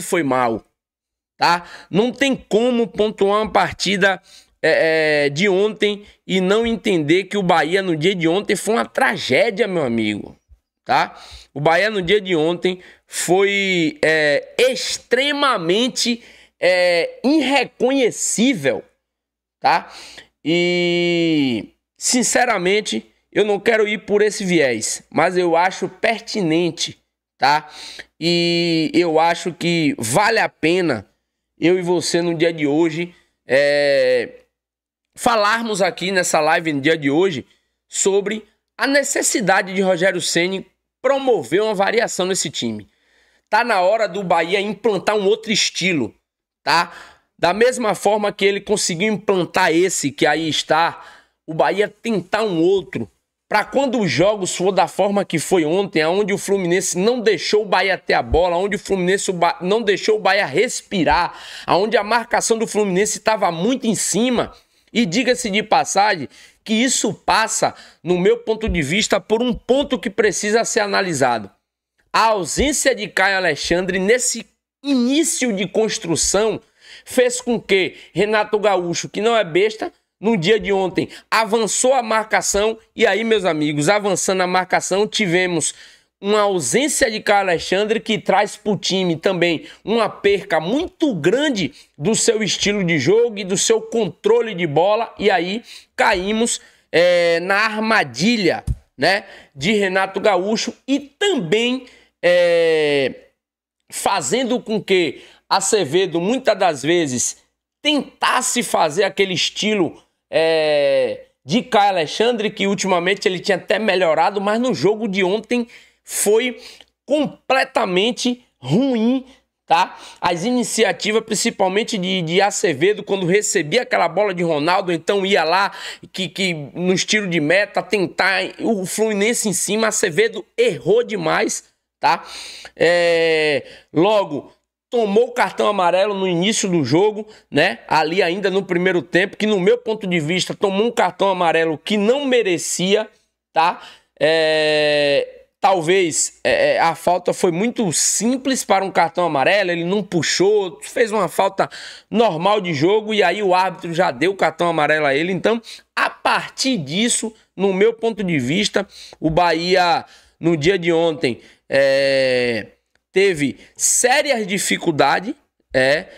foi mal, tá? Não tem como pontuar uma partida de ontem e não entender que o Bahia no dia de ontem foi uma tragédia, meu amigo, tá? O Bahia no dia de ontem foi extremamente irreconhecível, tá? E, sinceramente, eu não quero ir por esse viés, mas eu acho pertinente, tá? E eu acho que vale a pena eu e você no dia de hoje falarmos aqui nessa live no dia de hoje sobre a necessidade de Rogério Ceni promover uma variação nesse time. Tá na hora do Bahia implantar um outro estilo, tá? Da mesma forma que ele conseguiu implantar esse que aí está, o Bahia tentar um outro, para quando os jogos for da forma que foi ontem, onde o Fluminense não deixou o Bahia ter a bola, onde o Fluminense não deixou o Bahia respirar, onde a marcação do Fluminense estava muito em cima. E diga-se de passagem que isso passa, no meu ponto de vista, por um ponto que precisa ser analisado. A ausência de Caio Alexandre nesse início de construção fez com que Renato Gaúcho, que não é besta, no dia de ontem avançou a marcação. E aí, meus amigos, avançando a marcação, tivemos uma ausência de Caio Alexandre que traz para o time também uma perca muito grande do seu estilo de jogo e do seu controle de bola. E aí caímos na armadilha, né, de Renato Gaúcho e também fazendo com que Acevedo muitas das vezes tentasse fazer aquele estilo de Caio Alexandre, que ultimamente ele tinha até melhorado, mas no jogo de ontem foi completamente ruim, tá? As iniciativas, principalmente de Acevedo, quando recebia aquela bola de Ronaldo, então ia lá, que no estilo de meta, tentar o Fluminense em cima. Acevedo errou demais, tá? Logo, tomou o cartão amarelo no início do jogo, né? Ali ainda no primeiro tempo, que no meu ponto de vista tomou um cartão amarelo que não merecia, tá? Talvez a falta foi muito simples para um cartão amarelo, ele não puxou, fez uma falta normal de jogo e aí o árbitro já deu o cartão amarelo a ele. Então, a partir disso, no meu ponto de vista, o Bahia, no dia de ontem, teve sérias dificuldades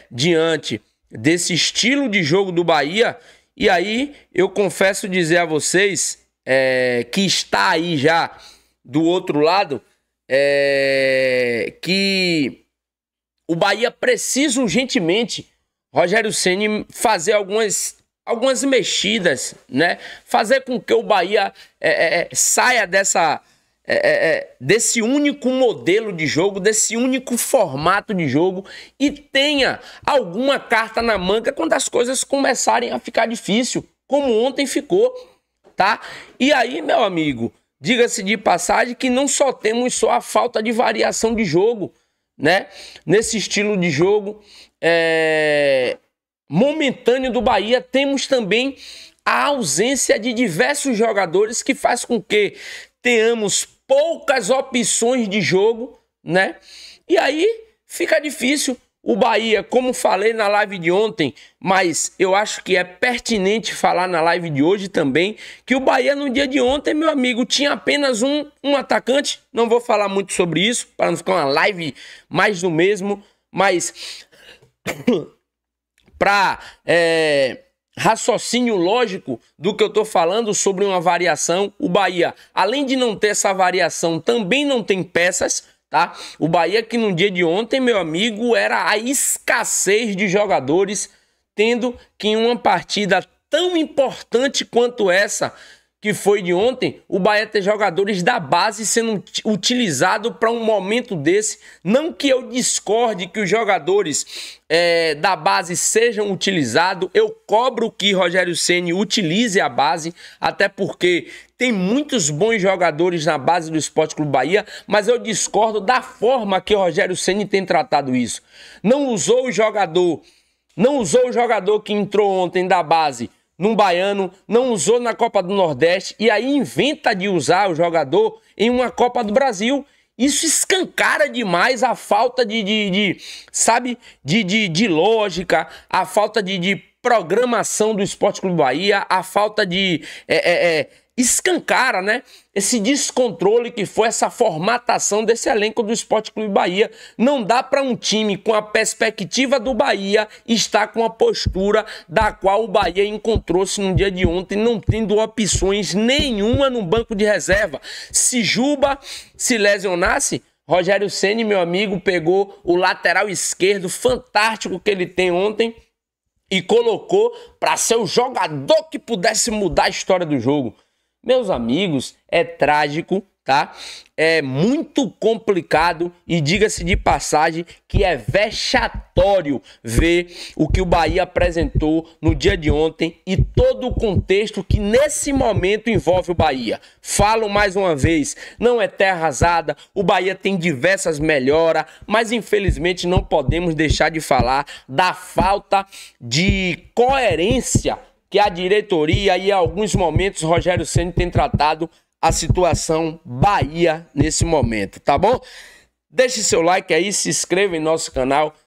diante desse estilo de jogo do Bahia. E aí, eu confesso dizer a vocês que está aí já do outro lado, que o Bahia precisa urgentemente, Rogério Ceni, fazer algumas mexidas, né? Fazer com que o Bahia saia desse único modelo de jogo, desse único formato de jogo e tenha alguma carta na manga quando as coisas começarem a ficar difícil, como ontem ficou, tá? E aí, meu amigo, diga-se de passagem que não só temos a falta de variação de jogo, né? Nesse estilo de jogo momentâneo do Bahia, temos também a ausência de diversos jogadores que faz com que tenhamos poucas opções de jogo, né? E aí fica difícil. O Bahia, como falei na live de ontem, mas eu acho que é pertinente falar na live de hoje também, que o Bahia no dia de ontem, meu amigo, tinha apenas um atacante. Não vou falar muito sobre isso, para não ficar uma live mais do mesmo, mas para raciocínio lógico do que eu tô falando sobre uma variação, o Bahia, além de não ter essa variação, também não tem peças, tá? O Bahia que no dia de ontem, meu amigo, era a escassez de jogadores, tendo que em uma partida tão importante quanto essa que foi de ontem, o Bahia ter jogadores da base sendo utilizado para um momento desse. Não que eu discorde que os jogadores da base sejam utilizados, eu cobro que Rogério Ceni utilize a base, até porque tem muios bons jogadores na base do Sport Clube Bahia, mas eu discordo da forma que Rogério Ceni tem tratado isso. Não usou o jogador que entrou ontem da base num baiano, não usou na Copa do Nordeste e aí inventa de usar o jogador em uma Copa do Brasil. Isso escancara demais a falta sabe, de lógica, a falta de programação do Sport Clube Bahia, a falta escancara, né, esse descontrole que foi essa formatação desse elenco do Sport Clube Bahia. Não dá para um time com a perspectiva do Bahia estar com a postura da qual o Bahia encontrou-se no dia de ontem, não tendo opções nenhuma no banco de reserva. Se Juba se lesionasse, Rogério Ceni, meu amigo, pegou o lateral esquerdo fantástico que ele tem ontem e colocou para ser o jogador que pudesse mudar a história do jogo. Meus amigos, é trágico, tá? É muito complicado e diga-se de passagem que é vexatório ver o que o Bahia apresentou no dia de ontem e todo o contexto que nesse momento envolve o Bahia. Falo mais uma vez, não é terra arrasada, o Bahia tem diversas melhoras, mas infelizmente não podemos deixar de falar da falta de coerência que a diretoria e em alguns momentos Rogério Ceni tem tratado a situação Bahia nesse momento, tá bom? Deixe seu like aí, se inscreva em nosso canal,